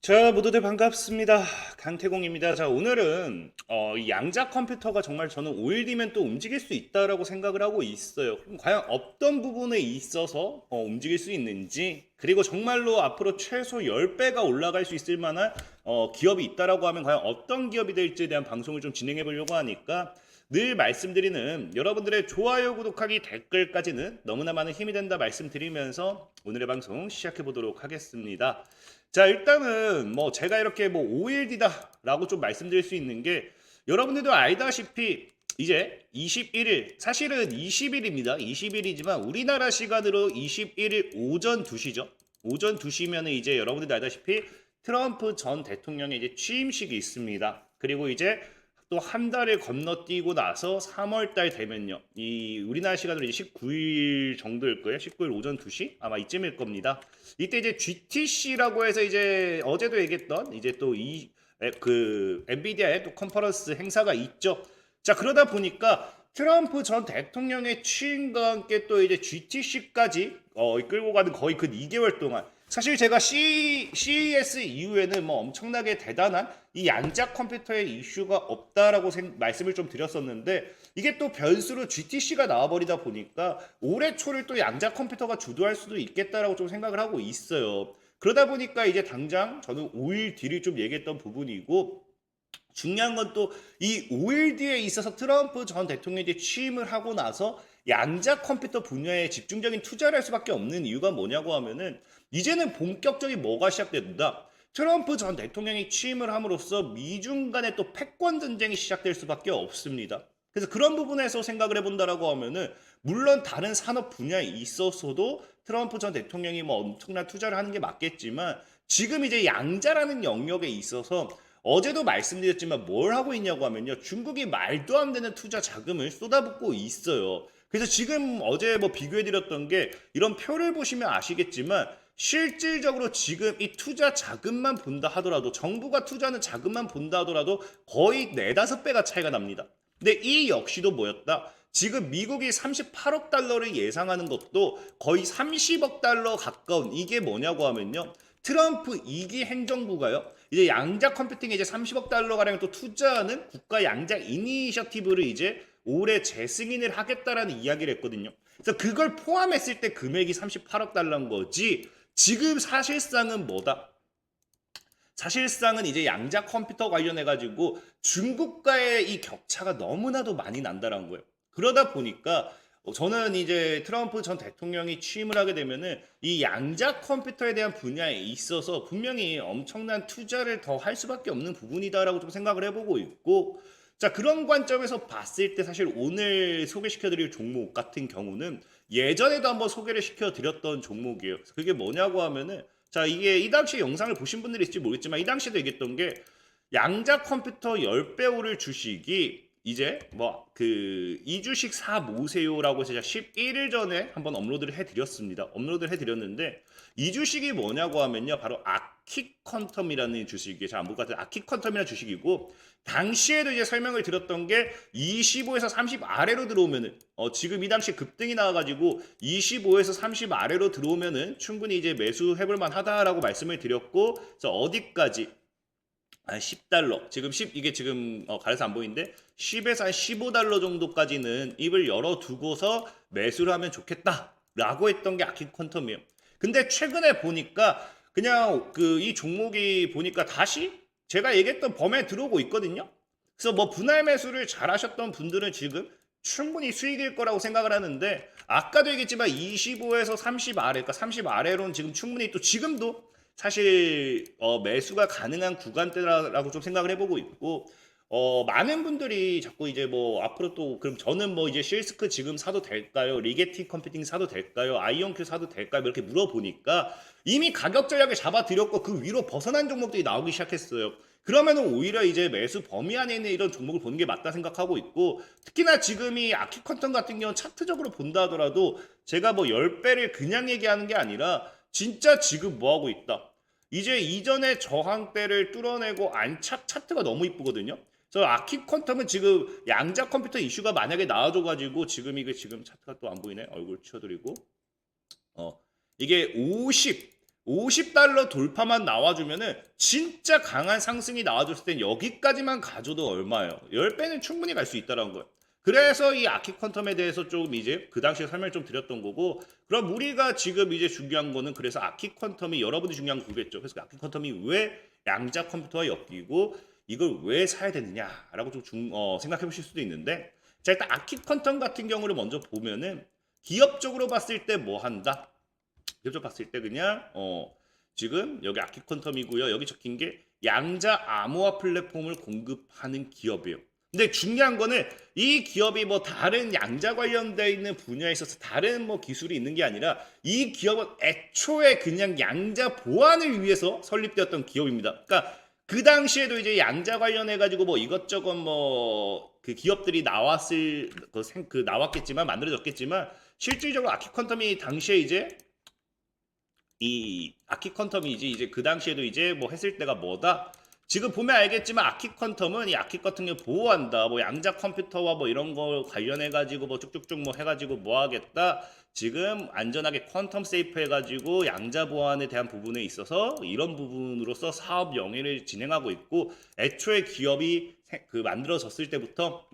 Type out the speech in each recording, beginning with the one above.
자, 모두들 반갑습니다. 강태공입니다. 자, 오늘은 이 양자 컴퓨터가 정말 저는 5일 뒤면 또 움직일 수 있다라고 생각을 하고 있어요. 그럼 과연 어떤 부분에 있어서 움직일 수 있는지, 그리고 정말로 앞으로 최소 10배가 올라갈 수 있을 만한 기업이 있다라고 하면 과연 어떤 기업이 될지에 대한 방송을 좀 진행해 보려고 하니까, 늘 말씀드리는 여러분들의 좋아요, 구독하기, 댓글까지는 너무나 많은 힘이 된다 말씀드리면서 오늘의 방송 시작해 보도록 하겠습니다. 자, 일단은 뭐 제가 이렇게 뭐 5일 뒤다라고 좀 말씀드릴 수 있는 게, 여러분들도 알다시피 이제 21일, 사실은 20일입니다. 20일이지만 우리나라 시간으로 21일 오전 2시죠. 오전 2시면은 이제 여러분들도 알다시피 트럼프 전 대통령의 이제 취임식이 있습니다. 그리고 이제 또 한 달을 건너뛰고 나서 3월 달 되면요, 이 우리나라 시간으로 이제 19일 정도일 거예요. 19일 오전 2시 아마 이쯤일 겁니다. 이때 이제 GTC라고 해서 이제 어제도 얘기했던 이제 또 이 그 엔비디아의 또 컨퍼런스 행사가 있죠. 자, 그러다 보니까 트럼프 전 대통령의 취임과 함께 또 이제 GTC까지 이끌고 가는 거의 그 2개월 동안, 사실 제가 CES 이후에는 뭐 엄청나게 대단한 이 양자 컴퓨터의 이슈가 없다라고 말씀을 좀 드렸었는데, 이게 또 변수로 GTC가 나와버리다 보니까 올해 초를 또 양자 컴퓨터가 주도할 수도 있겠다라고 좀 생각을 하고 있어요. 그러다 보니까 이제 당장 저는 5일 뒤를 좀 얘기했던 부분이고, 중요한 건 또 이 5일 뒤에 있어서 트럼프 전 대통령이 이제 취임을 하고 나서 양자 컴퓨터 분야에 집중적인 투자를 할 수밖에 없는 이유가 뭐냐고 하면은, 이제는 본격적인 뭐가 시작된다. 트럼프 전 대통령이 취임을 함으로써 미중 간의 또 패권 전쟁이 시작될 수밖에 없습니다. 그래서 그런 부분에서 생각을 해본다라고 하면은, 물론 다른 산업 분야에 있어서도 트럼프 전 대통령이 뭐 엄청난 투자를 하는 게 맞겠지만, 지금 이제 양자라는 영역에 있어서 어제도 말씀드렸지만 뭘 하고 있냐고 하면요, 중국이 말도 안 되는 투자 자금을 쏟아붓고 있어요. 그래서 지금 어제 뭐 비교해드렸던 게, 이런 표를 보시면 아시겠지만 실질적으로 지금 이 투자 자금만 본다 하더라도, 정부가 투자하는 자금만 본다 하더라도 거의 4, 5배가 차이가 납니다. 근데 이 역시도 뭐였다? 지금 미국이 38억 달러를 예상하는 것도 거의 30억 달러 가까운, 이게 뭐냐고 하면요, 트럼프 2기 행정부가요, 이제 양자 컴퓨팅에 이제 30억 달러 가량 또 투자하는 국가 양자 이니셔티브를 이제 올해 재승인을 하겠다라는 이야기를 했거든요. 그래서 그걸 포함했을 때 금액이 38억 달러인 거지. 지금 사실상은 뭐다? 사실상은 이제 양자 컴퓨터 관련해 가지고 중국과의 이 격차가 너무나도 많이 난다는 거예요. 그러다 보니까 저는 이제 트럼프 전 대통령이 취임을 하게 되면은 이 양자 컴퓨터에 대한 분야에 있어서 분명히 엄청난 투자를 더 할 수밖에 없는 부분이다라고 좀 생각을 해보고 있고, 자, 그런 관점에서 봤을 때 사실 오늘 소개시켜드릴 종목 같은 경우는 예전에도 한번 소개를 시켜드렸던 종목이에요. 그게 뭐냐고 하면은, 자, 이게 이 당시 영상을 보신 분들이 있을지 모르겠지만 이 당시에도 얘기했던 게, 양자 컴퓨터 10배 오를 주식이 이제 뭐 그 이 주식 사 모으세요라고 제가 11일 전에 한번 업로드를 해드렸습니다. 업로드를 해드렸는데, 이 주식이 뭐냐고 하면요, 바로 아키퀀텀이라는 주식이에요. 잘 안 볼 것 같아요. 아키퀀텀이라는 주식이고, 당시에도 이제 설명을 드렸던 게 25에서 30 아래로 들어오면은, 지금 이 당시 급등이 나와가지고 25에서 30 아래로 들어오면은 충분히 이제 매수해볼 만하다라고 말씀을 드렸고, 그래서 어디까지 한 10달러, 지금 10, 이게 지금 가려서 안 보이는데 10에서 한 15달러 정도까지는 입을 열어두고서 매수를 하면 좋겠다라고 했던 게 아키퀀텀이에요. 근데 최근에 보니까 그냥 그 이 종목이 보니까 다시 제가 얘기했던 범위에 들어오고 있거든요. 그래서 뭐 분할 매수를 잘 하셨던 분들은 지금 충분히 수익일 거라고 생각을 하는데, 아까도 얘기했지만 25에서 30 아래, 그러니까 30 아래로는 지금 충분히 또 지금도 사실 매수가 가능한 구간대라고 좀 생각을 해보고 있고, 많은 분들이 자꾸 이제 뭐 앞으로 또 그럼 저는 뭐 이제 실스크 지금 사도 될까요? 리게티 컴퓨팅 사도 될까요? 아이온큐 사도 될까요? 이렇게 물어보니까 이미 가격 전략을 잡아드렸고 그 위로 벗어난 종목들이 나오기 시작했어요. 그러면은 오히려 이제 매수 범위 안에 있는 이런 종목을 보는 게 맞다 생각하고 있고, 특히나 지금 이 아키컨텀 같은 경우는 차트적으로 본다 하더라도 제가 뭐 10배를 그냥 얘기하는 게 아니라 진짜 지금 뭐 하고 있다, 이제 이전의 저항대를 뚫어내고 안착, 차트가 너무 이쁘거든요. 그래서 아키퀀텀은 지금 양자 컴퓨터 이슈가 만약에 나와줘가지고, 지금 이게 지금 차트가 또 안 보이네. 얼굴 치워드리고. 이게 50, $50 돌파만 나와주면은 진짜 강한 상승이 나와줬을 땐 여기까지만 가져도 얼마예요? 10배는 충분히 갈 수 있다는 거예요. 그래서 이 아키 퀀텀에 대해서 좀 이제 그 당시에 설명을 좀 드렸던 거고, 그럼 우리가 지금 이제 중요한 거는 그래서 아키 퀀텀이 여러분들이 중요한 거 그겠죠. 그래서 아키 퀀텀이 왜 양자 컴퓨터와 엮이고 이걸 왜 사야 되느냐라고 좀 생각해 보실 수도 있는데, 자, 일단 아키 퀀텀 같은 경우를 먼저 보면은 기업적으로 봤을 때 뭐 한다? 기업적으로 봤을 때 그냥 지금 여기 아키 퀀텀이고요. 여기 적힌 게 양자 암호화 플랫폼을 공급하는 기업이에요. 근데 중요한 거는 이 기업이 뭐 다른 양자 관련되어 있는 분야에 있어서 다른 뭐 기술이 있는 게 아니라 이 기업은 애초에 그냥 양자 보안을 위해서 설립되었던 기업입니다. 그러니까 그 당시에도 이제 양자 관련해 가지고 뭐 이것저것 뭐 그 기업들이 나왔을 나왔겠지만 만들어졌겠지만 실질적으로 아키 퀀텀이 당시에 이제 이 아키 퀀텀이지 이제 그 당시에도 이제 뭐 했을 때가 뭐다? 지금 보면 알겠지만 아키 퀀텀은 이 아키 같은 게 보호한다. 뭐 양자 컴퓨터와 뭐 이런 거 관련해 가지고 뭐 쭉쭉쭉 뭐 해가지고 뭐 하겠다. 지금 안전하게 퀀텀 세이프 해가지고 양자 보안에 대한 부분에 있어서 이런 부분으로서 사업 영위를 진행하고 있고, 애초에 기업이 만들어졌을 때부터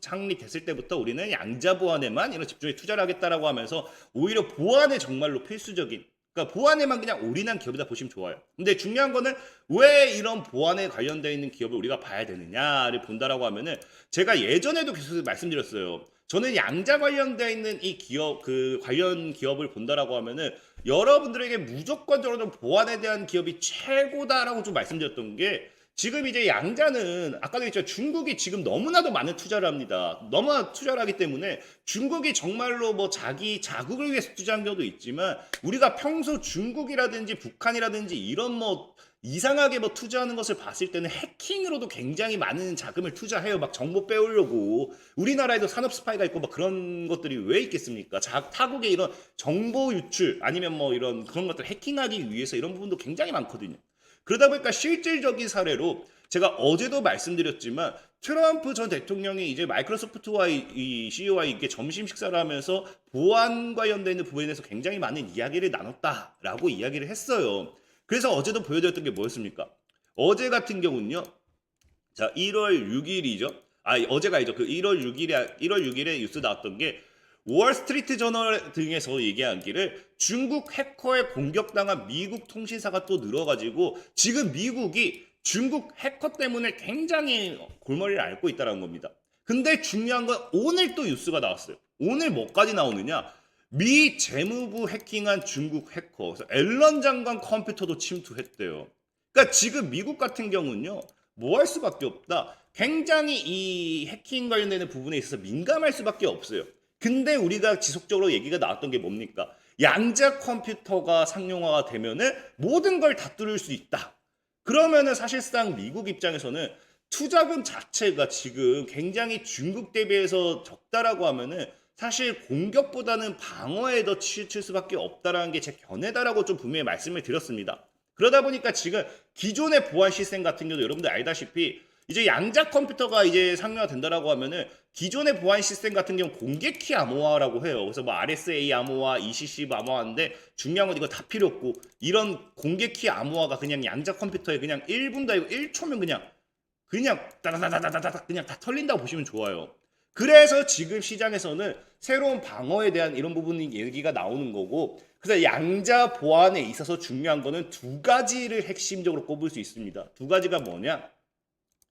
창립됐을 때부터 우리는 양자 보안에만 이런 집중에 투자를 하겠다라고 하면서 오히려 보안에 정말로 필수적인, 그러니까 보안에만 그냥 올인한 기업이다 보시면 좋아요. 근데 중요한 거는 왜 이런 보안에 관련되어 있는 기업을 우리가 봐야 되느냐를 본다라고 하면은, 제가 예전에도 계속 말씀드렸어요. 저는 양자 관련되어 있는 이 기업 관련 기업을 본다라고 하면은 여러분들에게 무조건적으로 보안에 대한 기업이 최고다라고 좀 말씀드렸던 게, 지금 이제 양자는 아까도 했죠. 중국이 지금 너무나도 많은 투자를 합니다. 너무나 투자를 하기 때문에 중국이 정말로 뭐 자기 자국을 위해서 투자한 경우도 있지만, 우리가 평소 중국이라든지 북한이라든지 이런 뭐 이상하게 뭐 투자하는 것을 봤을 때는 해킹으로도 굉장히 많은 자금을 투자해요. 막 정보 빼오려고. 우리나라에도 산업 스파이가 있고 막 그런 것들이 왜 있겠습니까? 타국의 이런 정보 유출 아니면 뭐 이런 그런 것들 해킹하기 위해서 이런 부분도 굉장히 많거든요. 그러다 보니까 실질적인 사례로 제가 어제도 말씀드렸지만, 트럼프 전 대통령이 이제 마이크로소프트와 이 CEO와 이게 점심 식사를 하면서 보안 관련된 부분에서 굉장히 많은 이야기를 나눴다라고 이야기를 했어요. 그래서 어제도 보여드렸던 게 뭐였습니까? 어제 같은 경우는요. 자, 1월 6일이죠. 어제가 아니죠. 그 1월 6일에 뉴스 나왔던 게, 월스트리트 저널 등에서 얘기하기를 중국 해커에 공격당한 미국 통신사가 또 늘어가지고 지금 미국이 중국 해커 때문에 굉장히 골머리를 앓고 있다는 겁니다. 근데 중요한 건 오늘 또 뉴스가 나왔어요. 오늘 뭐까지 나오느냐? 미 재무부 해킹한 중국 해커. 그래서 앨런 장관 컴퓨터도 침투했대요. 그러니까 지금 미국 같은 경우는요. 뭐 할 수밖에 없다. 굉장히 이 해킹 관련되는 부분에 있어서 민감할 수밖에 없어요. 근데 우리가 지속적으로 얘기가 나왔던 게 뭡니까? 양자 컴퓨터가 상용화가 되면은 모든 걸 다 뚫을 수 있다. 그러면은 사실상 미국 입장에서는 투자금 자체가 지금 굉장히 중국 대비해서 적다라고 하면은 사실 공격보다는 방어에 더 치우칠 수밖에 없다라는 게 제 견해다라고 좀 분명히 말씀을 드렸습니다. 그러다 보니까 지금 기존의 보안 시스템 같은 경우도 여러분들 알다시피 이제 양자 컴퓨터가 이제 상용화 된다라고 하면은 기존의 보안 시스템 같은 경우 공개키 암호화라고 해요. 그래서 뭐 RSA 암호화, ECC 암호화인데 중요한 건 이거 다 필요 없고, 이런 공개키 암호화가 그냥 양자 컴퓨터에 그냥 1분도 아니고 1초면 그냥 따다다다다다다 그냥 다 털린다고 보시면 좋아요. 그래서 지금 시장에서는 새로운 방어에 대한 이런 부분이 얘기가 나오는 거고, 그래서 양자 보안에 있어서 중요한 거는 두 가지를 핵심적으로 꼽을 수 있습니다. 두 가지가 뭐냐?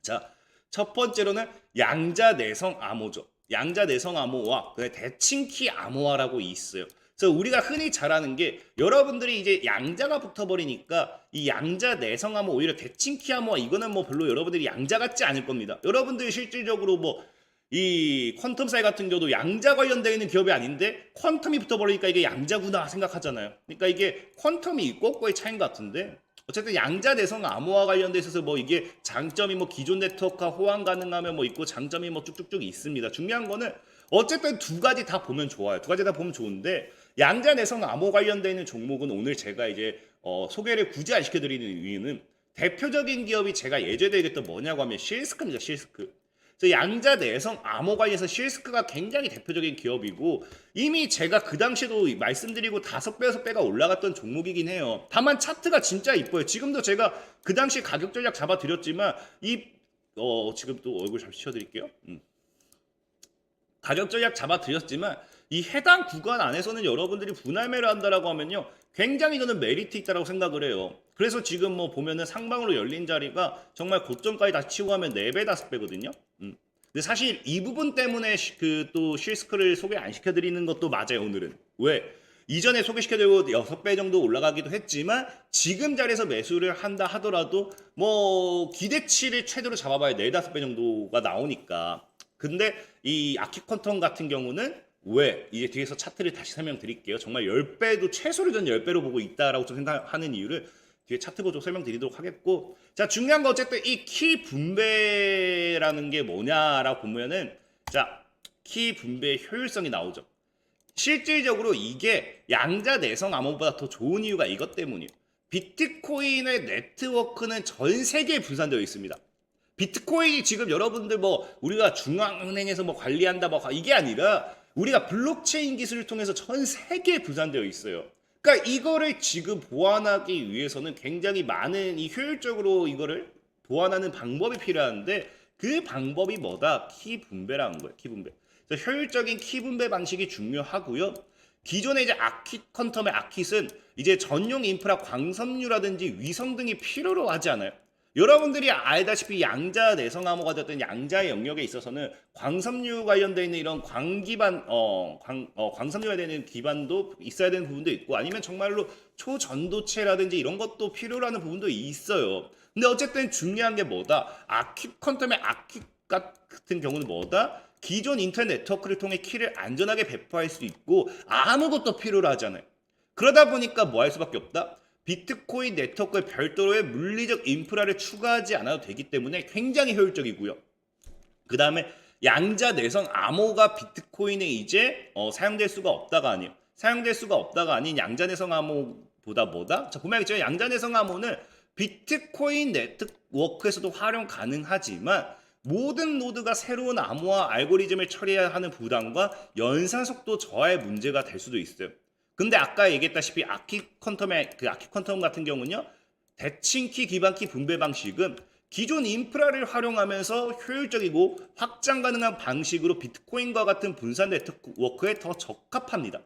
자, 첫 번째로는 양자 내성 암호죠. 양자 내성 암호와 대칭키 암호화라고 있어요. 그래서 우리가 흔히 잘 아는 게, 여러분들이 이제 양자가 붙어버리니까 이 양자 내성 암호, 오히려 대칭키 암호화, 이거는 뭐 별로 여러분들이 양자 같지 않을 겁니다. 여러분들이 실질적으로 뭐 이 퀀텀사이 같은 경우도 양자 관련되어 있는 기업이 아닌데 퀀텀이 붙어버리니까 이게 양자구나 생각하잖아요. 그러니까 이게 퀀텀이 있고 없고의 차이인 것 같은데, 어쨌든 양자 내성 암호화 관련돼 있어서 뭐 이게 장점이 뭐 기존 네트워크와 호환 가능하면 뭐 있고 장점이 뭐 쭉쭉쭉 있습니다. 중요한 거는 어쨌든 두 가지 다 보면 좋아요. 두 가지 다 보면 좋은데, 양자 내성 암호 관련돼 있는 종목은 오늘 제가 이제 소개를 굳이 안 시켜드리는 이유는, 대표적인 기업이 제가 예전에 얘기했던 뭐냐고 하면 실스크입니다. 실스크. 그래서 양자 내성 암호 관련해서 실스크가 굉장히 대표적인 기업이고 이미 제가 그 당시에도 말씀드리고 5배, 6배가 올라갔던 종목이긴 해요. 다만 차트가 진짜 이뻐요. 지금도 제가 그 당시 가격 전략 잡아드렸지만 지금 또 얼굴 잠시 치워드릴게요. 가격 전략 잡아드렸지만 이 해당 구간 안에서는 여러분들이 분할 매를 한다라고 하면요. 굉장히 저는 메리트 있다라고 생각을 해요. 그래서 지금 뭐 보면은 상방으로 열린 자리가 정말 고점까지 다시 치고 가면 4배, 5배거든요. 근데 사실 이 부분 때문에 그 또 실스크를 소개 안 시켜드리는 것도 맞아요, 오늘은. 왜? 이전에 소개시켜드리고 6배 정도 올라가기도 했지만 지금 자리에서 매수를 한다 하더라도 뭐 기대치를 최대로 잡아봐야 4, 5배 정도가 나오니까. 근데 이 아키컨텀 같은 경우는 왜 이제 뒤에서 차트를 다시 설명드릴게요. 정말 10배도 최소를 전 10배로 보고 있다라고 좀 생각하는 이유를 뒤에 차트 보조 설명드리도록 하겠고, 자 중요한 거 어쨌든 이 키 분배라는 게 뭐냐라고 보면은 자 키 분배의 효율성이 나오죠. 실질적으로 이게 양자 내성 암호보다 더 좋은 이유가 이것 때문이에요. 비트코인의 네트워크는 전 세계에 분산되어 있습니다. 비트코인이 지금 여러분들 뭐 우리가 중앙은행에서 뭐 관리한다 뭐 이게 아니라 우리가 블록체인 기술을 통해서 전 세계에 분산되어 있어요. 그러니까 이거를 지금 보완하기 위해서는 굉장히 많은 이 효율적으로 이거를 보완하는 방법이 필요한데 그 방법이 뭐다? 키 분배라는 거예요. 키 분배. 그래서 효율적인 키 분배 방식이 중요하고요. 기존의 이제 아킷 컨텀의 아킷은 이제 전용 인프라 광섬유라든지 위성 등이 필요로 하지 않아요. 여러분들이 알다시피 양자 내성 암호가 됐던 양자의 영역에 있어서는 광섬유 관련되어 있는 이런 광섬유에 관련된 기반도 있어야 되는 부분도 있고 아니면 정말로 초전도체라든지 이런 것도 필요로 하는 부분도 있어요. 근데 어쨌든 중요한 게 뭐다? 아키컨텀의 아키 같은 경우는 뭐다? 기존 인터넷 네트워크를 통해 키를 안전하게 배포할 수 있고 아무것도 필요로 하잖아요. 그러다 보니까 뭐 할 수밖에 없다? 비트코인 네트워크에 별도로의 물리적 인프라를 추가하지 않아도 되기 때문에 굉장히 효율적이고요. 그 다음에 양자 내성 암호가 비트코인에 이제 사용될 수가 없다가 아니에요. 사용될 수가 없다가 아닌 양자 내성 암호보다 뭐다? 자 보면 알겠죠? 양자 내성 암호는 비트코인 네트워크에서도 활용 가능하지만 모든 노드가 새로운 암호화 알고리즘을 처리해야 하는 부담과 연산 속도 저하의 문제가 될 수도 있어요. 근데 아까 얘기했다시피 아키컨텀 같은 경우는요. 대칭키 기반키 분배 방식은 기존 인프라를 활용하면서 효율적이고 확장 가능한 방식으로 비트코인과 같은 분산 네트워크에 더 적합합니다.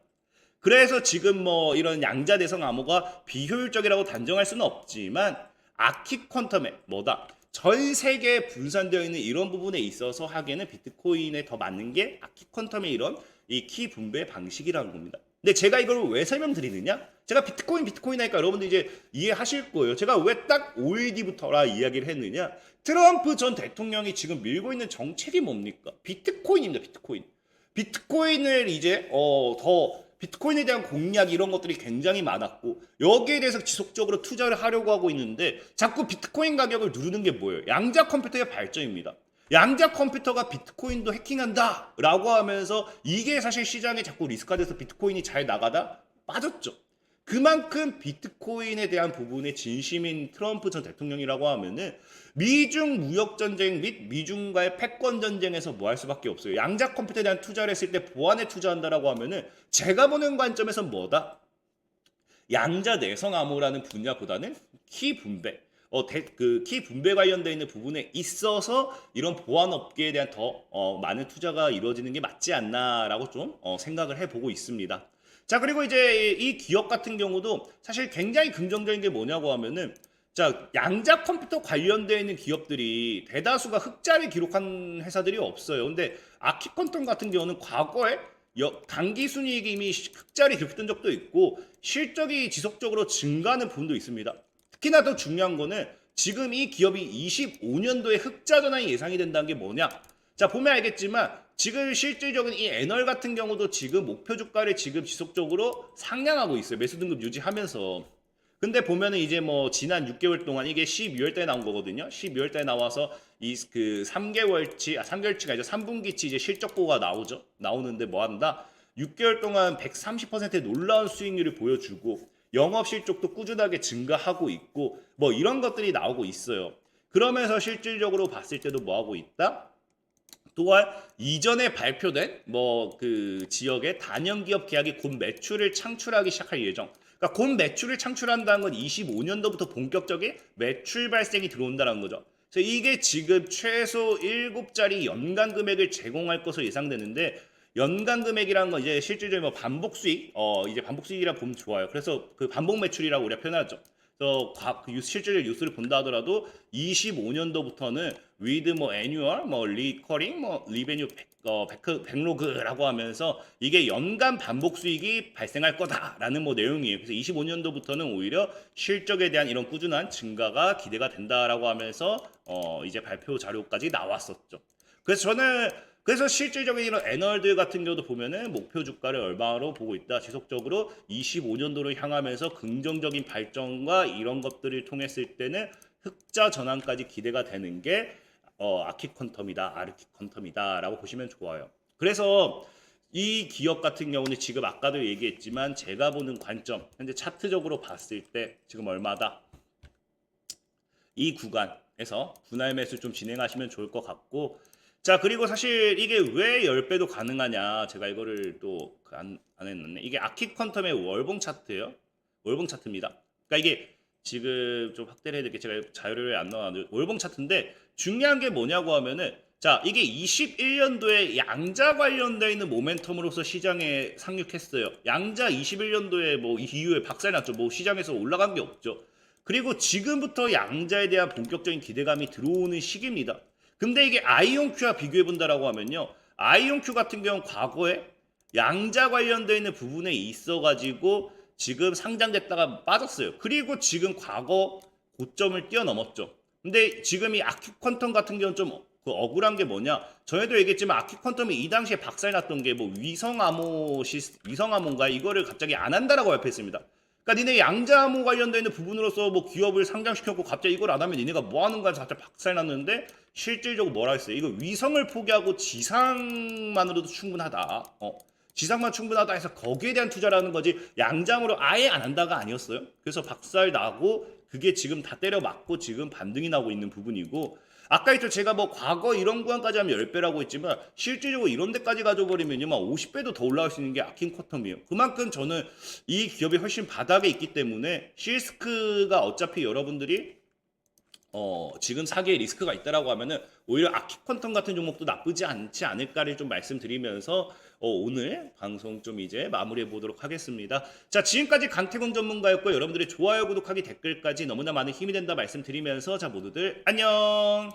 그래서 지금 뭐 이런 양자 내성 암호가 비효율적이라고 단정할 수는 없지만 아키컨텀의 뭐다? 전 세계에 분산되어 있는 이런 부분에 있어서 하기에는 비트코인에 더 맞는 게 아키컨텀의 이런 이 키 분배 방식이라는 겁니다. 근데 제가 이걸 왜 설명드리느냐? 제가 비트코인 하니까 여러분들 이제 이해하실 거예요. 제가 왜 딱 OED부터라 이야기를 했느냐? 트럼프 전 대통령이 지금 밀고 있는 정책이 뭡니까? 비트코인입니다. 비트코인. 비트코인을 이제 비트코인에 대한 공약 이런 것들이 굉장히 많았고 여기에 대해서 지속적으로 투자를 하려고 하고 있는데 자꾸 비트코인 가격을 누르는 게 뭐예요? 양자 컴퓨터의 발전입니다. 양자 컴퓨터가 비트코인도 해킹한다 라고 하면서 이게 사실 시장에 자꾸 리스크가 돼서 비트코인이 잘 나가다 빠졌죠. 그만큼 비트코인에 대한 부분에 진심인 트럼프 전 대통령이라고 하면은 미중 무역 전쟁 및 미중과의 패권 전쟁에서 뭐 할 수밖에 없어요. 양자 컴퓨터에 대한 투자를 했을 때 보안에 투자한다라고 하면은 제가 보는 관점에서는 뭐다? 양자 내성 암호라는 분야보다는 키 분배. 키 분배 관련되어 있는 부분에 있어서 이런 보안 업계에 대한 더 많은 투자가 이루어지는 게 맞지 않나라고 좀 생각을 해보고 있습니다. 자 그리고 이제 이 기업 같은 경우도 사실 굉장히 긍정적인 게 뭐냐고 하면은 자 양자 컴퓨터 관련되어 있는 기업들이 대다수가 흑자를 기록한 회사들이 없어요. 근데 아키컨텀 같은 경우는 과거에 당기 순이익이 이미 흑자를 기록했던 적도 있고 실적이 지속적으로 증가하는 부분도 있습니다. 특히나 더 중요한 거는 지금 이 기업이 25년도에 흑자 전환이 예상이 된다는 게 뭐냐? 자 보면 알겠지만 지금 실질적인 이 애널 같은 경우도 지금 목표 주가를 지금 지속적으로 상향하고 있어요. 매수 등급 유지하면서. 근데 보면은 이제 뭐 지난 6개월 동안 이게 12월 달에 나온 거거든요. 12월 달에 나와서 이 그 3개월치가 아니죠. 3분기치 이제 실적 보고가 나오죠. 나오는데 뭐 한다? 6개월 동안 130%의 놀라운 수익률을 보여주고 영업 실적도 꾸준하게 증가하고 있고 뭐 이런 것들이 나오고 있어요. 그러면서 실질적으로 봤을 때도 뭐 하고 있다? 또한 이전에 발표된 뭐 그 지역의 단연 기업 계약이 곧 매출을 창출하기 시작할 예정. 그러니까 곧 매출을 창출한다는 건 25년도부터 본격적인 매출 발생이 들어온다는 거죠. 그래서 이게 지금 최소 7자리 연간 금액을 제공할 것으로 예상되는데 연간 금액이라는 건 이제 실질적인 뭐 반복 수익, 이제 반복 수익이라 보면 좋아요. 그래서 그 반복 매출이라고 우리가 표현하죠. 그래서 실질적 뉴스를 본다 하더라도 25년도부터는 with 뭐 annual, 뭐 recurring, 뭐 revenue 백로그라고 하면서 이게 연간 반복 수익이 발생할 거다라는 뭐 내용이에요. 그래서 25년도부터는 오히려 실적에 대한 이런 꾸준한 증가가 기대가 된다라고 하면서 이제 발표 자료까지 나왔었죠. 그래서 실질적인 이런 애널들 같은 경우도 보면은 목표 주가를 얼마로 보고 있다. 지속적으로 25년도를 향하면서 긍정적인 발전과 이런 것들을 통했을 때는 흑자 전환까지 기대가 되는 게 아르키퀀텀이다라고 보시면 좋아요. 그래서 이 기업 같은 경우는 지금 아까도 얘기했지만 제가 보는 관점, 현재 차트적으로 봤을 때 지금 얼마다? 이 구간에서 분할 매수 좀 진행하시면 좋을 것 같고, 자, 그리고 사실 이게 왜 10배도 가능하냐, 제가 이거를 또 안 했는데, 이게 아키퀀텀의 월봉 차트예요. 월봉 차트입니다. 그러니까 이게 지금 좀 확대를 해야 될게 제가 자료를 안 넣어놨는데 월봉 차트인데 중요한 게 뭐냐고 하면은, 자, 이게 21년도에 양자 관련되어 있는 모멘텀으로서 시장에 상륙했어요. 양자 21년도에 뭐 이후에 박살났죠. 뭐 시장에서 올라간 게 없죠. 그리고 지금부터 양자에 대한 본격적인 기대감이 들어오는 시기입니다. 근데 이게 아이온큐와 비교해 본다라고 하면요, 아이온큐 같은 경우는 과거에 양자 관련되어 있는 부분에 있어가지고 지금 상장됐다가 빠졌어요. 그리고 지금 과거 고점을 뛰어넘었죠. 근데 지금 이 아키퀀텀 같은 경우는 좀 그 억울한 게 뭐냐? 전에도 얘기했지만 아키퀀텀이 이 당시에 박살났던 게 뭐 위성암호인가 이거를 갑자기 안 한다라고 발표했습니다. 그러니까 니네 양자암호 관련되어 있는 부분으로서 뭐 기업을 상장시켰고 갑자기 이걸 안 하면 니네가 뭐 하는 거야? 갑자기 박살났는데 실질적으로 뭐라 했어요? 이거 위성을 포기하고 지상만으로도 충분하다. 지상만 충분하다 해서 거기에 대한 투자라는 거지 양장으로 아예 안 한다가 아니었어요. 그래서 박살 나고 그게 지금 다 때려 맞고 지금 반등이 나고 있는 부분이고, 아까 있죠, 제가 뭐 과거 이런 구간까지 하면 10배라고 했지만 실질적으로 이런 데까지 가져버리면요 막 50배도 더 올라갈 수 있는 게 아킨쿼텀이에요. 그만큼 저는 이 기업이 훨씬 바닥에 있기 때문에 시스크가 어차피 여러분들이 지금 사기에 리스크가 있다라고 하면은 오히려 아키퀀텀 같은 종목도 나쁘지 않지 않을까를 좀 말씀드리면서 오늘 방송 좀 이제 마무리해 보도록 하겠습니다. 자, 지금까지 강태공 전문가였고 여러분들의 좋아요, 구독하기, 댓글까지 너무나 많은 힘이 된다 말씀드리면서 자, 모두들 안녕.